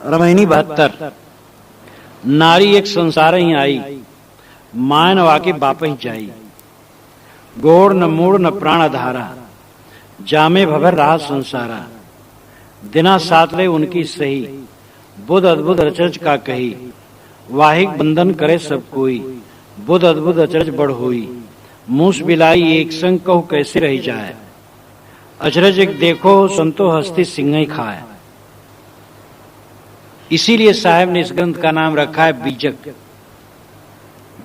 रमहिनी 72। नारी एक संसार ही आई, मान वाके बाप ही जाई। गोड़ न मूड़ न प्राण आधारा, जामे भवर रहा संसारा। दिना सातले उनकी सही, बुध अद्भुत अचरज का कही। वाहिक बंधन करे सब कोई, बुध अद्भुत अचरज बढ़ हुई। मूस बिलाई एक संग कहू कैसे रही जाए, अचरज एक देखो संतो हस्ती सिंह खाए। इसीलिए साहब ने इस ग्रंथ का नाम रखा है बीजक।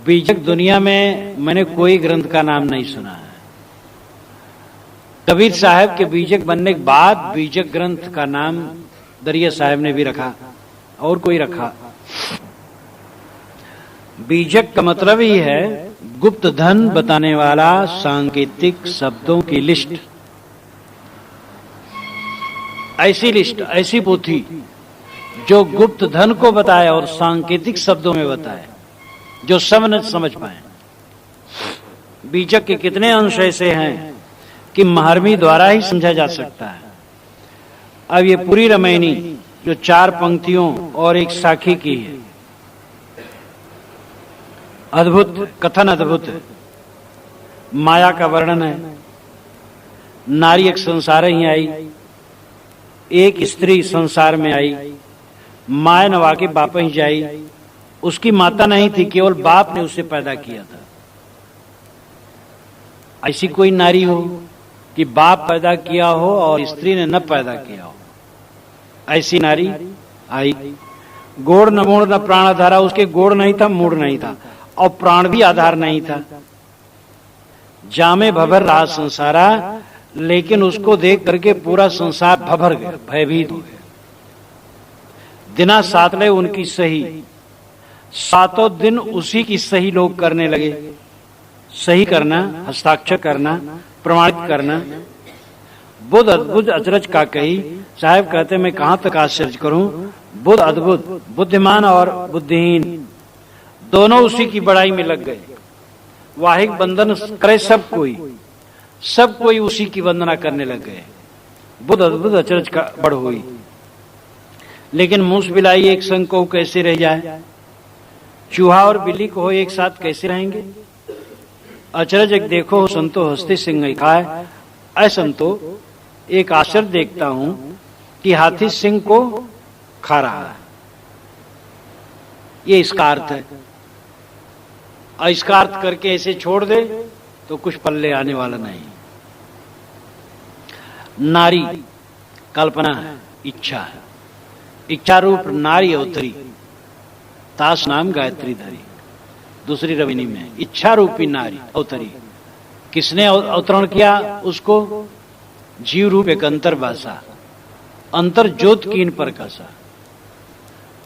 बीजक दुनिया में मैंने कोई ग्रंथ का नाम नहीं सुना है। कबीर साहब के बीजक बनने के बाद बीजक ग्रंथ का नाम दरिया साहब ने भी रखा और कोई रखा। बीजक का मतलब ही है गुप्त धन बताने वाला सांकेतिक शब्दों की लिस्ट। ऐसी लिस्ट, ऐसी पोथी जो गुप्त धन को बताए और सांकेतिक शब्दों में बताए, जो सब न समझ पाए। बीजक के कितने अंश ऐसे हैं कि महर्मी द्वारा ही समझा जा सकता है। अब ये पूरी रामायणी जो 4 पंक्तियों और एक साखी की है, अद्भुत कथन, अद्भुत है। माया का वर्णन है। नारी एक संसार ही आई, एक स्त्री संसार में आई। माया नवा के बाप ही जाई। उसकी माता नहीं थी, केवल बाप ने उसे पैदा किया था। ऐसी कोई नारी हो कि बाप पैदा किया हो और स्त्री ने न पैदा किया हो, ऐसी नारी आई। गोड़ न मूड़ न प्राण आधारा, उसके गोड़ नहीं था, मूड़ नहीं था और प्राण भी आधार नहीं था। जामे भभर रहा संसारा, लेकिन उसको देख करके पूरा संसार भभर गया, भयभीत हो गया। दिना सातले उनकी सही, सातों दिन उसी की सही लोग करने लगे। सही करना, हस्ताक्षर करना, प्रमाणित करना। बुध अद्भुत अचरज का कही। साहब कहते मैं कहां तक आश्चर्य करूं। बुध अद्भुत, बुद्धिमान और बुद्धिहीन दोनों उसी की बड़ाई में लग गए। वाहिक बंधन करे सब कोई उसी की वंदना करने लग गए। बुध अद्भुत अचरज का बढ़ हुई। लेकिन मूस बिलाई एक संग को कैसे रह जाए, चूहा और बिल्ली को एक साथ कैसे रहेंगे। अचरज एक देखो संतो हस्ती सिंह खाए। असंतो एक आश्चर्य देखता हूं कि हाथी सिंह को खा रहा है। ये इसका अर्थ है। और इसका अर्थ करके ऐसे छोड़ दे तो कुछ पल्ले आने वाला नहीं। नारी कल्पना है, इच्छा है। इच्छा रूप नारी अवतरी, तास नाम गायत्री धरी। दूसरी रविनी में इच्छा रूपी नारी अवतरी। किसने अवतरण किया उसको? जीव रूप एक अंतर बासा, अंतर ज्योत कीन पर कसा।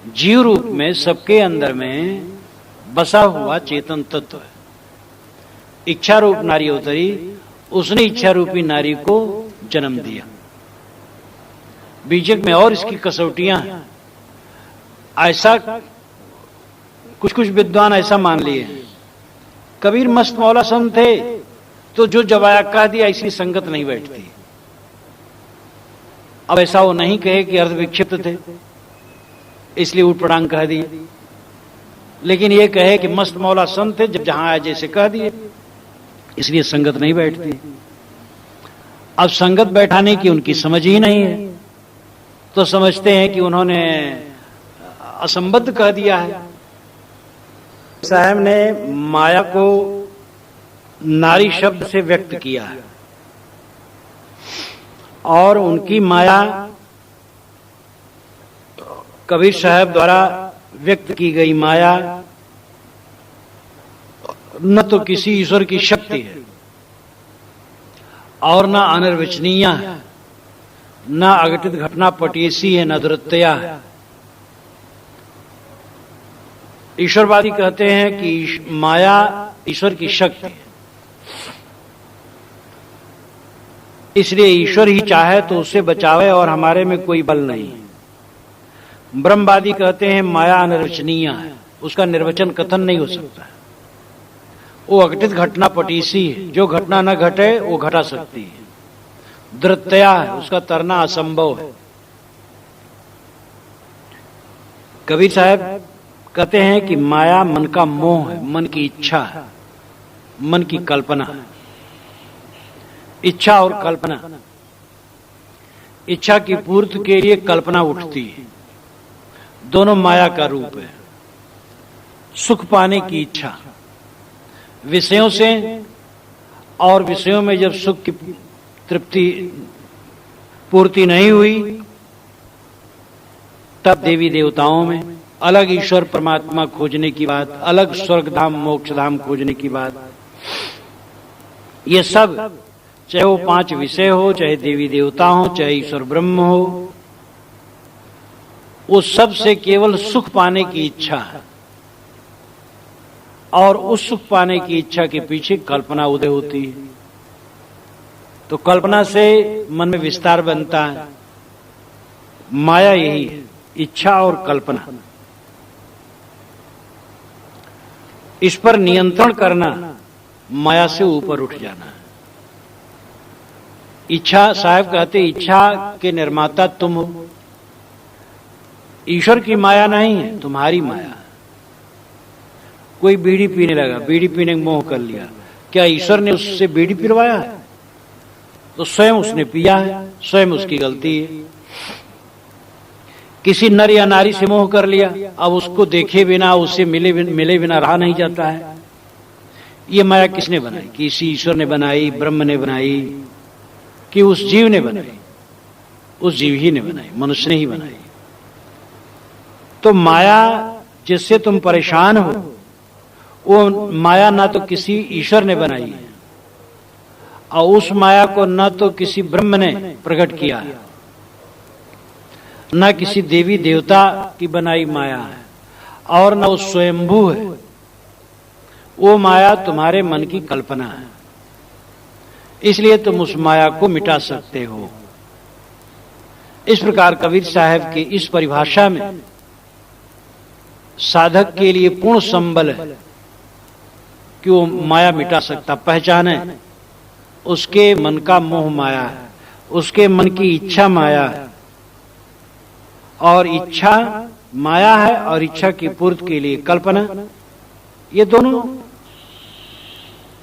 जीव रूप में सबके अंदर में बसा हुआ चेतन तत्व है। इच्छा रूप नारी अवतरी, उसने इच्छा रूपी नारी को जन्म दिया। बीजक में और इसकी कसौटियां हैं। ऐसा कुछ विद्वान ऐसा मान लिए हैं। कबीर मस्त मौला संत थे तो जो जवाया कह दिया, इसकी संगत नहीं बैठती। अब ऐसा वो नहीं कहे कि अर्ध विक्षिप्त थे इसलिए उठपटांग कह दिए, लेकिन ये कहे कि मस्त मौला संत थे, जब जहां आए जैसे कह दिए, इसलिए संगत नहीं बैठती। अब संगत बैठाने की उनकी समझ ही नहीं है, तो समझते हैं कि उन्होंने असंबद्ध कह दिया है। साहब ने माया को नारी शब्द से व्यक्त किया है और उनकी माया कबीर साहब द्वारा व्यक्त की गई माया न तो किसी ईश्वर की शक्ति है और न अनिर्वचनीय है, न अघटित घटना पटीसी है, न दुरत्या है। ईश्वरवादी कहते हैं कि माया ईश्वर की शक्ति है, इसलिए ईश्वर ही चाहे तो उससे बचावे और हमारे में कोई बल नहीं। ब्रह्मवादी कहते हैं माया अनिर्वचनीय है, उसका निर्वचन कथन नहीं हो सकता। वो अघटित घटना पटीसी है, जो घटना न घटे वो घटा सकती है। द्रत्या है, उसका तरना असंभव है। कबीर साहब कहते हैं कि माया मन का मोह है, मन की इच्छा है, मन की कल्पना है। इच्छा और कल्पना, इच्छा की पूर्ति के लिए कल्पना उठती है, दोनों माया का रूप है। सुख पाने की इच्छा विषयों से, और विषयों में जब सुख की तृप्ति पूर्ति नहीं हुई तब देवी देवताओं में अलग ईश्वर परमात्मा खोजने की बात, अलग स्वर्ग धाम मोक्ष धाम खोजने की बात। ये सब चाहे वो 5 विषय हो, चाहे देवी देवता हो, चाहे ईश्वर ब्रह्म हो, वो सब से केवल सुख पाने की इच्छा है। और उस सुख पाने की इच्छा के पीछे कल्पना उदय होती है। तो कल्पना से मन में विस्तार बनता है। माया यही है, इच्छा और कल्पना। इस पर नियंत्रण करना माया से ऊपर उठ जाना है। इच्छा, साहब कहते इच्छा के निर्माता तुम हो, ईश्वर की माया नहीं है, तुम्हारी माया। कोई बीड़ी पीने लगा, बीड़ी पीने का मोह कर लिया, क्या ईश्वर ने उससे बीड़ी पिलवाया है? तो स्वयं उसने पिया है, स्वयं उसकी गलती है। किसी नर या नारी से मोह कर लिया, अब उसको देखे बिना, उससे मिले बिना रहा नहीं जाता है। ये माया किसने बनाई? किसी ईश्वर ने बनाई, ब्रह्म ने बनाई, कि उस जीव ने बनाई? उस जीव ही ने बनाई, मनुष्य ने ही बनाई। तो माया जिससे तुम परेशान हो, वो माया ना तो किसी ईश्वर ने बनाई है, और उस माया को न तो किसी ब्रह्म ने प्रकट किया है, न किसी देवी देवता की बनाई माया है, और न वो स्वयंभू है। वो माया तुम्हारे मन की कल्पना है। इसलिए तुम उस माया को मिटा सकते हो। इस प्रकार कबीर साहब की इस परिभाषा में साधक के लिए पूर्ण संबल है कि वो माया मिटा सकता। पहचाने उसके मन का मोह माया है, उसके मन की इच्छा माया है, और इच्छा माया है, और इच्छा की पूर्ति के लिए कल्पना, ये दोनों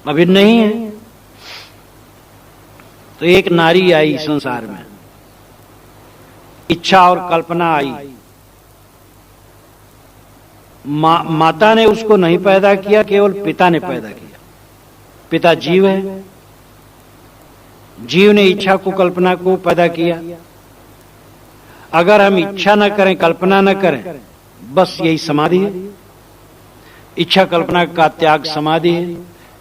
अभिन्न नहीं है। तो एक नारी आई संसार में, इच्छा और कल्पना आई। माता ने उसको नहीं पैदा किया, केवल पिता ने पैदा किया। पिता जीव है, जीव ने इच्छा को कल्पना को पैदा किया। अगर हम इच्छा न करें, कल्पना न करें, बस यही समाधि है। इच्छा कल्पना का त्याग समाधि है।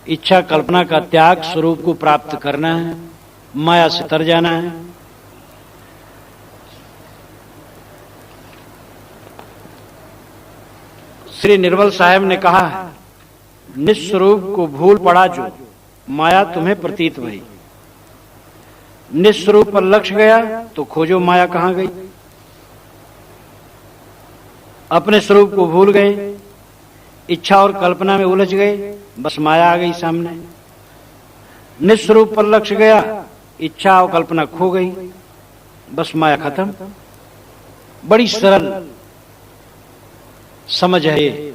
इच्छा कल्पना का त्याग स्वरूप को प्राप्त करना है, माया से तर जाना है। श्री निर्मल साहब ने कहा है, निस्वरूप को भूल पड़ा जो, माया तुम्हें प्रतीत भई। निस्वरूप पर लक्ष्य गया तो खोजो माया कहां गई। अपने स्वरूप को भूल गए, इच्छा और कल्पना में उलझ गए, बस माया आ गई सामने। निस्वरूप पर लक्ष्य गया, इच्छा और कल्पना खो गई, बस माया खत्म। बड़ी सरल समझ है ये,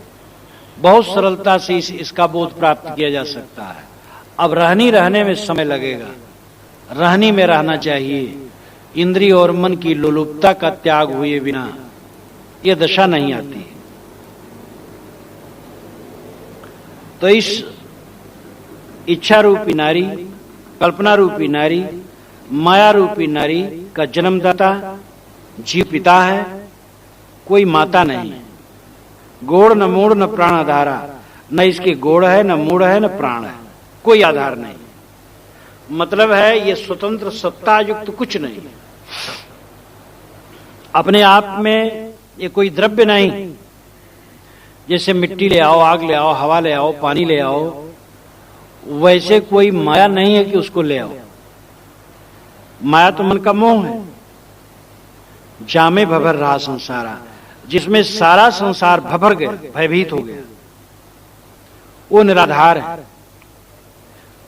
बहुत सरलता से इसका बोध प्राप्त किया जा सकता है। अब रहने में समय लगेगा, रहनी में रहना चाहिए। इंद्रिय और मन की लोलुपता का त्याग हुए बिना यह दशा नहीं आती। तो इस इच्छा रूपी नारी, कल्पना रूपी नारी, माया रूपी नारी का जन्मदाता जीव पिता है, कोई माता नहीं। गोड़ न मूड़ न प्राण आधारा, न इसके गोड़ है, न मूड़ है, न प्राण है, कोई आधार नहीं। मतलब है ये स्वतंत्र सत्ता युक्त कुछ नहीं, अपने आप में ये कोई द्रव्य नहीं। जैसे मिट्टी ले आओ, आग ले आओ, हवा ले आओ, पानी ले आओ, वैसे कोई माया नहीं है कि उसको ले आओ। माया तो मन का मोह है। जामे भभर रहा संसारा, जिसमें सारा संसार भभर गया, भयभीत हो गया, वो निराधार है।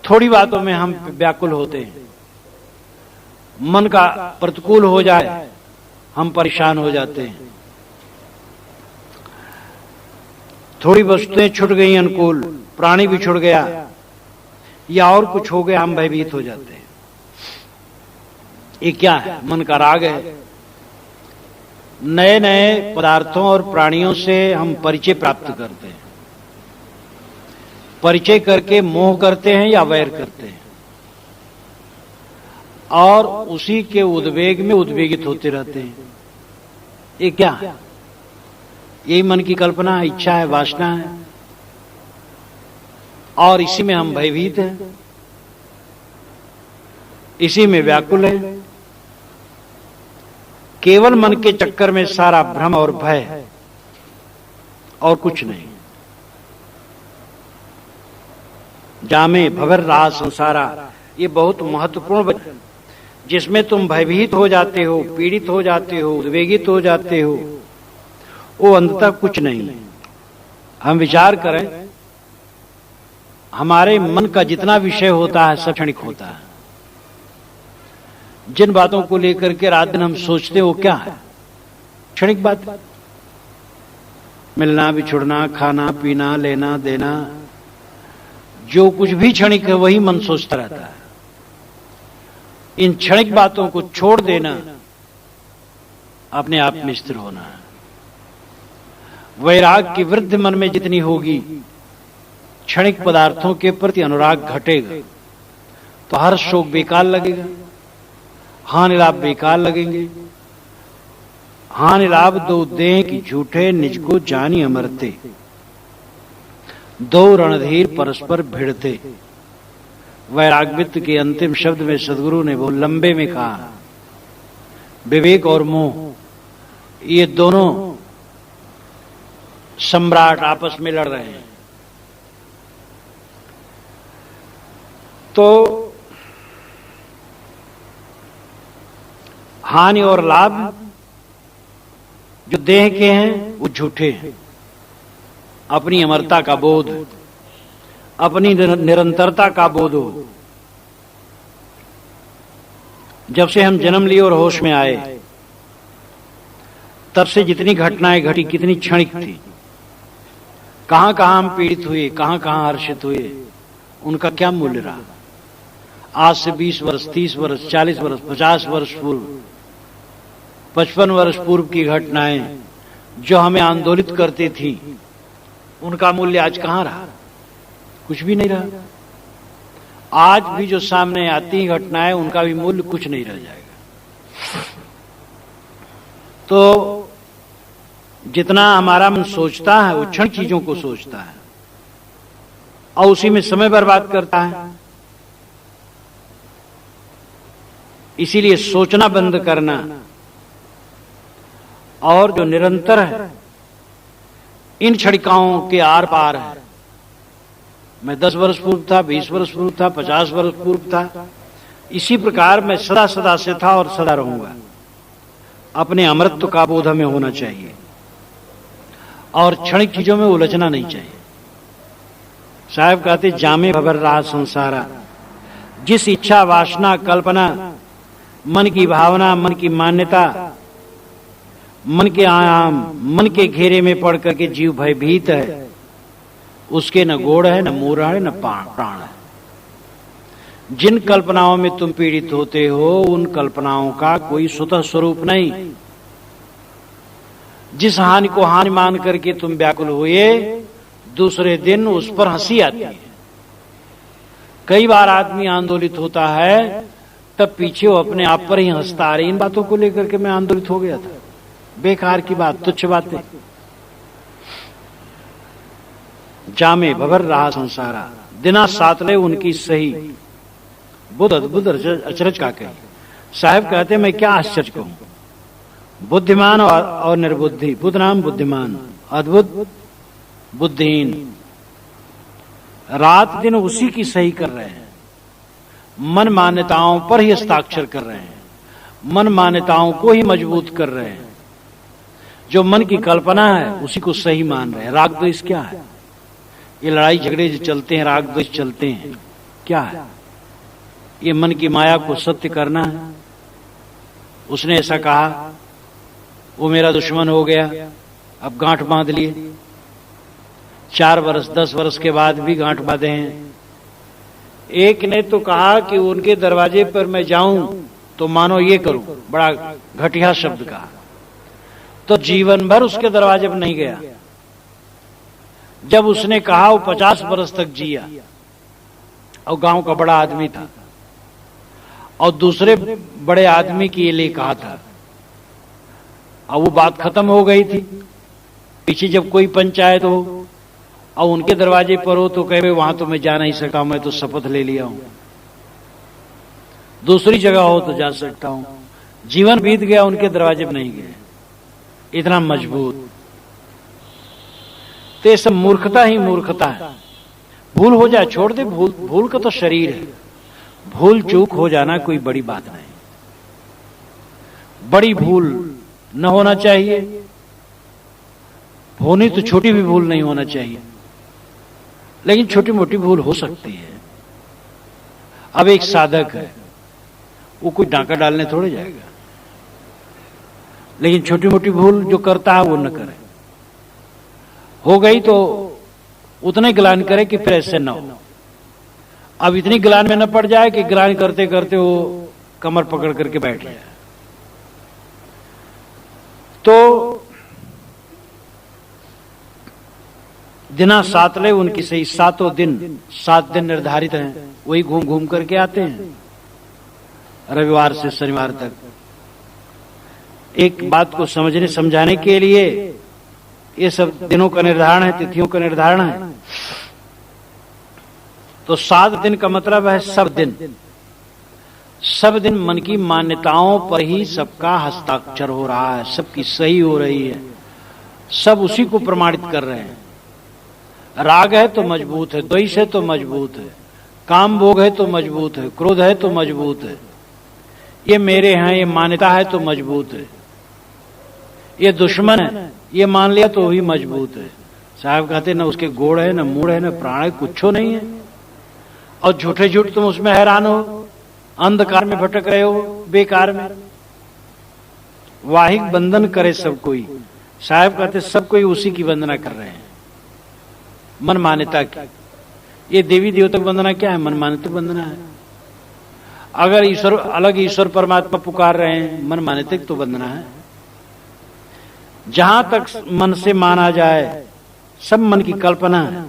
थोड़ी बातों में हम व्याकुल होते हैं, मन का प्रतिकूल हो जाए हम परेशान हो जाते हैं। थोड़ी वस्तुएं छूट गई अनुकूल, प्राणी भी छूट गया या और कुछ हो गया, हम भयभीत हो जाते हैं। ये क्या है? मन का राग है। नए नए पदार्थों और प्राणियों से हम परिचय प्राप्त करते हैं। परिचय करके मोह करते हैं या वैर करते हैं, और उसी के उद्वेग में उद्वेगित होते रहते हैं। ये क्या है? यही मन की कल्पना है, इच्छा है, वासना है, और इसी में हम भयभीत हैं, इसी में व्याकुल है। केवल मन के चक्कर में सारा भ्रम और भय है, और कुछ नहीं। जामे भवर रहा संसारा, ये बहुत महत्वपूर्ण वचन, जिसमें तुम भयभीत हो जाते हो, पीड़ित हो जाते हो, उद्वेगित हो जाते हो, वो अंततः कुछ नहीं। हम विचार करें, हमारे मन का जितना विषय होता है सब क्षणिक होता है। जिन बातों को लेकर के रात दिन हम सोचते हैं वो क्या है? क्षणिक बात। मिलना, बिछुड़ना, खाना, पीना, लेना, देना, जो कुछ भी क्षणिक है वही मन सोचता रहता है। इन क्षणिक बातों को छोड़ देना, अपने आप में स्थिर होना है। वैराग की वृद्धि मन में जितनी होगी, क्षणिक पदार्थों के प्रति अनुराग घटेगा, तो हर शोक बेकार लगेगा, हानि लाभ बेकार लगेंगे। हानि लाभ दो देह की झूठे, निज को जानी अमरते, दो रणधीर परस्पर भिड़ते। वैराग्यत्व के अंतिम शब्द में सदगुरु ने वो लंबे में कहा, विवेक और मोह ये दोनों सम्राट आपस में लड़ रहे हैं। तो हानि और लाभ जो देह के हैं वो झूठे हैं। अपनी अमरता का बोध, अपनी निरंतरता का बोध हो। जब से हम जन्म लिए और होश में आए, तब से जितनी घटनाएं घटी कितनी क्षणिक थी। कहां कहां हम पीड़ित हुए, कहां कहां हर्षित हुए, उनका क्या मूल्य रहा? आज से 20 वर्ष, 30 वर्ष, 40 वर्ष, 50 वर्ष पूर्व, 55 वर्ष पूर्व की घटनाएं जो हमें आंदोलित करती थी, उनका मूल्य आज कहां रहा? कुछ भी नहीं रहा। आज भी जो सामने आती घटनाएं, उनका भी मूल्य कुछ नहीं रह जाएगा। तो जितना हमारा मन सोचता है वो क्षण चीजों को सोचता है और उसी में समय बर्बाद करता है। इसीलिए सोचना बंद करना, और जो निरंतर है इन क्षणिकाओं के आर पार है। मैं 10 वर्ष पूर्व था, 20 वर्ष पूर्व था, 50 वर्ष पूर्व था, इसी प्रकार मैं सदा सदा से था और सदा रहूंगा। अपने अमृतत्व का बोध हमें होना चाहिए और क्षणिक चीजों में उलझना नहीं चाहिए। साहब कहते, जामे भवर रहा संसारा, जिस इच्छा, वासना, कल्पना, मन की भावना, मन की मान्यता, मन के आयाम, मन के घेरे में पड़ करके जीव भयभीत है, उसके न गोड़ है, न मूरा है, न प्राण है। जिन कल्पनाओं में तुम पीड़ित होते हो, उन कल्पनाओं का कोई स्वतः स्वरूप नहीं। जिस हानि को हानि मान करके तुम व्याकुल हुए, दूसरे दिन उस पर हंसी आती है। कई बार आदमी आंदोलित होता है, तब पीछे वो अपने आप पर ही हंसता आ रही, इन बातों को लेकर के मैं आंदोलित हो गया था, बेकार की बात, तुच्छ बातें। जामे भवर रहा संसारा, दिना सातले उनकी सही, बुद्ध अद्भुत अचरज का कही। साहब कहते, मैं क्या आश्चर्य कहूं, बुद्धिमान और निर्बुद्धि, बुद्ध नाम बुद्धिमान, अद्भुत बुद्धिहीन, रात दिन उसी की सही कर रहे हैं। मन मान्यताओं पर ही हस्ताक्षर कर रहे हैं, मन मान्यताओं को ही मजबूत कर रहे हैं। जो मन की कल्पना है उसी को सही मान रहे हैं। राग द्वेष क्या है? ये लड़ाई झगड़े जो चलते हैं, राग द्वेष चलते हैं, क्या है? ये मन की माया को सत्य करना है। उसने ऐसा कहा, वो मेरा दुश्मन हो गया, अब गांठ बांध लिए। 4 वर्ष 10 वर्ष के बाद भी गांठ बांधे हैं। एक ने तो कहा कि उनके दरवाजे पर मैं जाऊं तो मानो ये करूं, बड़ा घटिया शब्द कहा, तो जीवन भर उसके दरवाजे पर नहीं गया। जब उसने कहा, वो 50 वर्ष तक जिया और गांव का बड़ा आदमी था, और दूसरे बड़े आदमी के लिए कहा था, और वो बात खत्म हो गई थी। पीछे जब कोई पंचायत हो और उनके दरवाजे पर हो तो कहे वहां तो मैं जा नहीं सकता, मैं तो शपथ ले लिया हूं, दूसरी जगह हो तो जा सकता हूं। जीवन बीत गया, उनके दरवाजे पर नहीं गए, इतना मजबूत। तो ये सब मूर्खता ही मूर्खता है। भूल हो जाए छोड़ दे, भूल का तो शरीर है, भूल चूक हो जाना कोई बड़ी बात नहीं। बड़ी भूल न होना चाहिए, होनी तो छोटी भी भूल नहीं होना चाहिए, लेकिन छोटी मोटी भूल हो सकती है। अब एक साधक है, वो कोई डांका डालने थोड़े जाएगा, लेकिन छोटी मोटी भूल जो करता है वो न करे। हो गई तो उतने गिलान करे कि फिर ऐसे न हो। अब इतनी गिलान में न पड़ जाए कि गिलान करते करते वो कमर पकड़ करके बैठ जाए। तो दिना सातले उनकी सही, 7 दिन 7 दिन निर्धारित हैं, वही घूम घूम करके आते हैं रविवार से शनिवार तक। एक बात को समझने समझाने के लिए ये सब दिनों का निर्धारण है, तिथियों का निर्धारण है। तो 7 दिन का मतलब है सब दिन। सब दिन मन की मान्यताओं पर ही सबका हस्ताक्षर हो रहा है, सबकी सही हो रही है, सब उसी को प्रमाणित कर रहे हैं। राग है तो मजबूत है, द्वेष है तो मजबूत है, काम भोग है तो मजबूत है, क्रोध है तो मजबूत है, ये मेरे हैं, ये मान्यता है तो मजबूत है, ये दुश्मन है, ये मान लिया तो भी मजबूत है। साहब कहते न उसके गोड़ है, न मूड़ है, न प्राण है, कुछ नहीं है। और झूठे झूठ तुम उसमें हैरान हो, अंधकार में भटक रहे हो, बेकार में। वाहिक बंधन करे सब कोई, साहब कहते सब कोई उसी की वंदना कर रहे हैं, मन मान्यता की। ये देवी देवता की वंदना क्या है? मन मान्यता वंदना है। अगर ईश्वर अलग ईश्वर परमात्मा पुकार रहे हैं, मन मान्यता तो वंदना है। जहां तक मन से माना जाए सब मन की कल्पना है,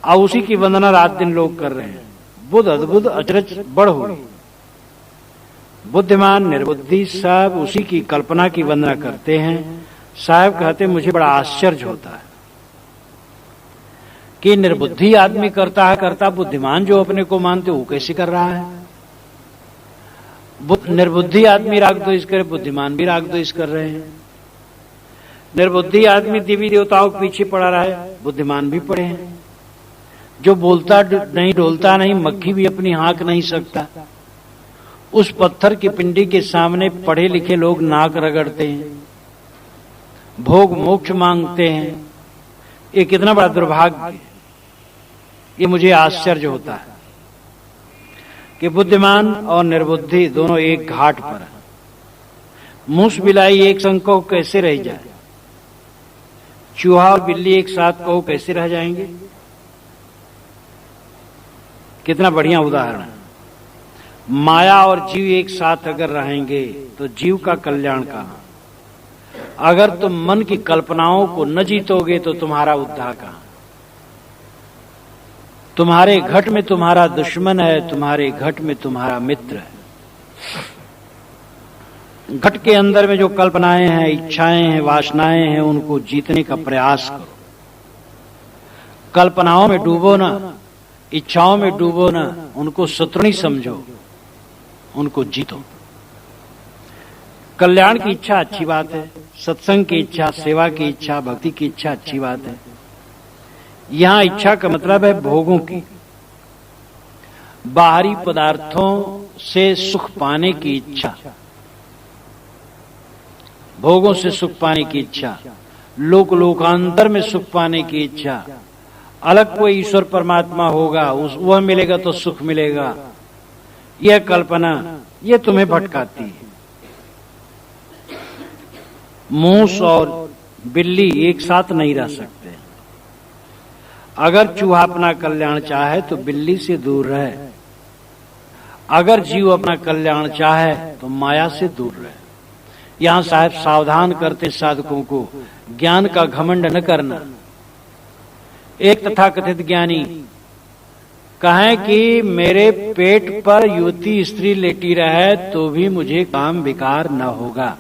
और उसी की वंदना रात दिन लोग कर रहे हैं। बुद्ध अद्भुत अचरज बड़ हुई, बुद्धिमान निर्बुद्धि सब उसी की कल्पना की वंदना करते हैं। साहब कहते मुझे बड़ा आश्चर्य होता है कि निर्बुद्धि आदमी करता है, करता बुद्धिमान जो अपने को मानते वो कैसे कर रहा है। निर्बुद्धि आदमी राग द्वेष करे, बुद्धिमान भी राग द्वेष कर रहे हैं। निर्बुद्धि आदमी देवी देवताओं के पीछे पड़ा रहा है, बुद्धिमान भी पड़े हैं। जो बोलता नहीं, डोलता नहीं, मक्खी भी अपनी हाँक नहीं सकता, उस पत्थर की पिंडी के सामने पढ़े लिखे लोग नाक रगड़ते हैं, भोग मोक्ष मांगते हैं। ये कितना बड़ा दुर्भाग्य। ये मुझे आश्चर्य होता है कि बुद्धिमान और निर्बुद्धि दोनों एक घाट पर है। मूस बिलाई एक संग को कैसे रह जाए? चूहा और बिल्ली एक साथ को कैसे रह जाएंगे? कितना बढ़िया उदाहरण है। माया और जीव एक साथ अगर रहेंगे तो जीव का कल्याण कहां? अगर तुम मन की कल्पनाओं को न जीतोगे तो तुम्हारा उद्धार कहां? तुम्हारे घट में तुम्हारा दुश्मन है, तुम्हारे घट में तुम्हारा मित्र है। घट के अंदर में जो कल्पनाएं हैं, इच्छाएं हैं, वासनाएं हैं, उनको जीतने का प्रयास करो। कल्पनाओं में डूबो ना, इच्छाओं में डूबो ना, उनको शत्रुनी समझो, उनको जीतो। कल्याण की इच्छा अच्छी बात है, सत्संग की इच्छा, सेवा की इच्छा, भक्ति की इच्छा अच्छी बात है। यहां इच्छा का मतलब है भोगों की, बाहरी पदार्थों से सुख पाने की इच्छा, भोगों से सुख पाने की इच्छा, लोकांतर में सुख पाने की इच्छा। अलग कोई ईश्वर परमात्मा होगा, वह मिलेगा तो सुख मिलेगा, यह कल्पना यह तुम्हें भटकाती है। मूस और बिल्ली एक साथ नहीं रह सकते। अगर चूहा अपना कल्याण चाहे तो बिल्ली से दूर रहे, अगर जीव अपना कल्याण चाहे तो माया से दूर रहे। यहां साहब सावधान करते साधकों को, ज्ञान का घमंड न करना। एक तथाकथित ज्ञानी कहें कि मेरे पेट पर युवती स्त्री लेटी रहे तो भी मुझे काम विकार न होगा।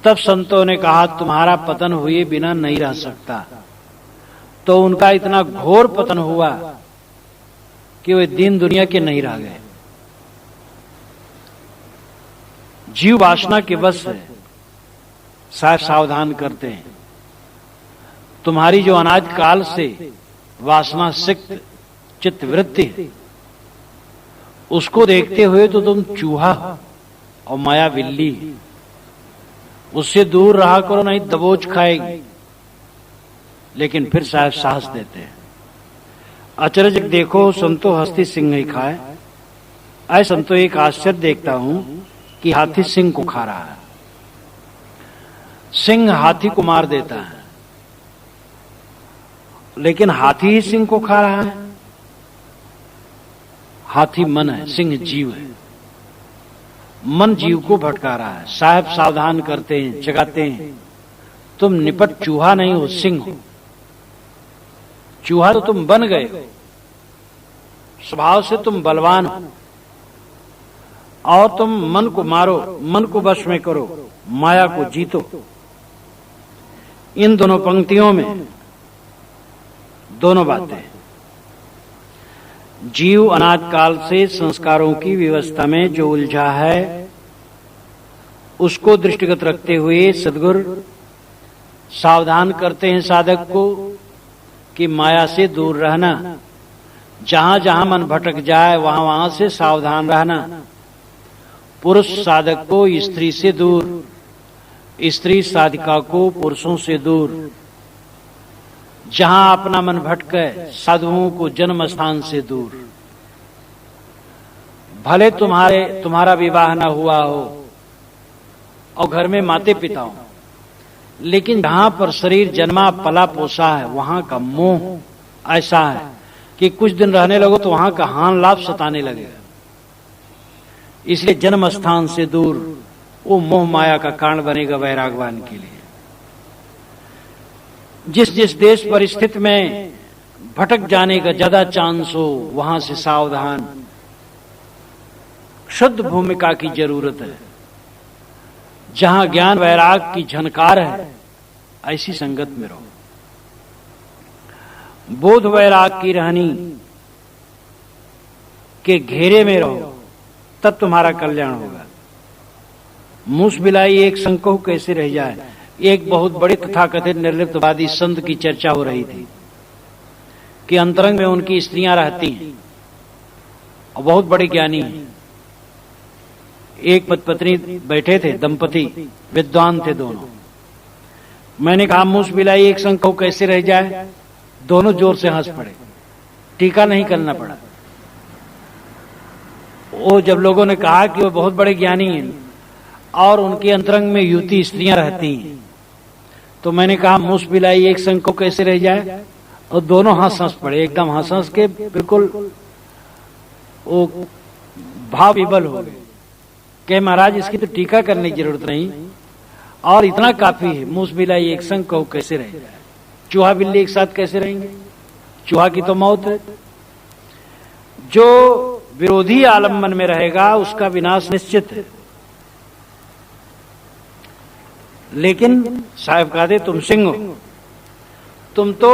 तब संतों ने कहा तुम्हारा पतन हुए बिना नहीं रह सकता। तो उनका इतना घोर पतन हुआ कि वे दीन दुनिया के नहीं रह गए। जीव वासना के बस है। साहब सावधान करते हैं, तुम्हारी जो अनाज काल से वासना सिक्त चित्त वृत्ति है, उसको देखते हुए तो तुम चूहा और माया बिल्ली, उससे दूर रहा करो नहीं दबोच खाएगी। लेकिन फिर साहब साहस देते हैं, अचरज देखो संतो हस्ती सिंह ही खाए। ऐ संतो एक आश्चर्य देखता हूं कि हाथी सिंह को खा रहा है। सिंह हाथी को मार देता है, लेकिन हाथी ही सिंह को खा रहा है। हाथी मन है, सिंह जीव है। मन जीव को भटका रहा है। साहब सावधान करते हैं, जगाते हैं, तुम निपट चूहा नहीं हो, सिंह हो। चूहा तो तुम बन गए हो, स्वभाव से तुम बलवान हो, और तुम मन को मारो, मन को वश में करो, माया को जीतो। इन दोनों पंक्तियों में दोनों बातें। जीव अनाद काल से संस्कारों की व्यवस्था में जो उलझा है, उसको दृष्टिगत रखते हुए सद्गुरु सावधान करते हैं साधक को कि माया से दूर रहना। जहां जहां मन भटक जाए वहां वहां से सावधान रहना। पुरुष साधक को स्त्री से दूर, स्त्री साधिका को पुरुषों से दूर। जहां अपना मन भटके साधुओं को जन्म स्थान से दूर। भले तुम्हारा विवाह न हुआ हो और घर में माते पिता हो, लेकिन जहां पर शरीर जन्मा पला पोसा है वहां का मोह ऐसा है कि कुछ दिन रहने लगो तो वहां का हान लाभ सताने लगेगा। इसलिए जन्म स्थान से दूर वो मोह माया का कारण बनेगा वैरागवान के लिए। जिस जिस देश परिस्थिति में भटक जाने का ज्यादा चांस हो वहां से सावधान। शुद्ध भूमिका की जरूरत है। जहां ज्ञान वैराग की झनकार है ऐसी संगत में रहो। बोध वैराग की रहनी के घेरे में रहो, तब तुम्हारा कल्याण होगा। मूस बिलाई एक संग को कैसे रह जाए। एक बहुत बड़े तथाकथित निर्लिप्तवादी संत की चर्चा हो रही थी कि अंतरंग में उनकी स्त्रियां रहती हैं और बहुत बड़े ज्ञानी हैं। एक पत्नी बैठे थे, दंपति विद्वान थे दोनों। मैंने कहा मूस बिलाई एक संग को कैसे रह जाए। दोनों जोर से हंस पड़े, टीका नहीं करना पड़ा। वो जब लोगों ने कहा कि वो बहुत बड़े ज्ञानी हैं और उनके अंतरंग में युवती स्त्रियां रहती हैं, तो मैंने कहा मूस बिलाई एक संग को कैसे रह जाए। और दोनों हंस पड़े, एकदम हंस के बिल्कुल वो भाव विबल हो गए कि महाराज इसकी तो टीका करने की जरूरत नहीं और इतना काफी है। मूस बिलाई एक संग को कैसे रह जाए। चूहा बिल्ली एक साथ कैसे रहेंगे। चूहा की तो मौत है। जो विरोधी आलम्बन में रहेगा उसका विनाश निश्चित है। लेकिन साहब कहते तुम सिंह हो, तुम तो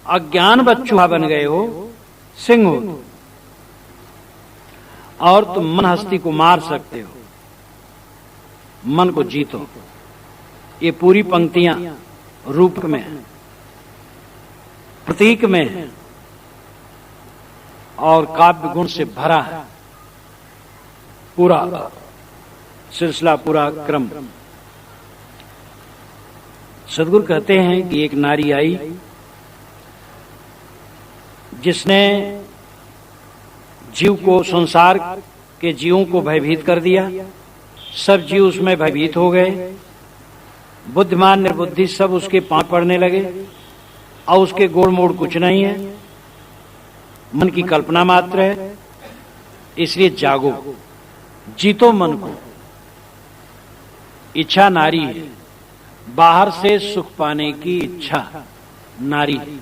अज्ञानवश चूहा बन गए हो, सिंह हो, और तुम मन हस्ती को मार सकते हो। मन को जीतो। ये पूरी पंक्तियां रूप में, प्रतीक में है और काव्य गुण से भरा है पूरा सिलसिला, पूरा क्रम। सद्गुरु कहते हैं कि एक नारी आई जिसने जीव को, संसार के जीवों को भयभीत कर दिया। सब जीव उसमें भयभीत हो गए। बुद्धिमान निर्बुद्धि सब उसके पांव पड़ने लगे। और उसके गोड़ मोड़ कुछ नहीं है, मन की कल्पना मात्र है। इसलिए जागो, जीतो मन को। इच्छा नारी है, बाहर से सुख पाने की इच्छा नारी है,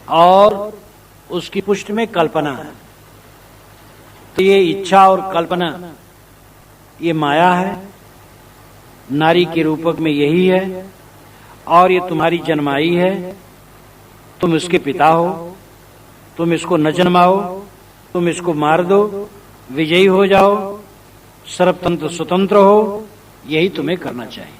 और उसकी पुष्ट में कल्पना है। तो ये इच्छा और कल्पना, ये माया है, नारी के रूपक में यही है। और ये तुम्हारी जन्माई है, तुम इसके पिता हो, तुम इसको न जन्माओ, तुम इसको मार दो, विजयी हो जाओ, सर्वतंत्र स्वतंत्र हो, यही तुम्हें करना चाहिए।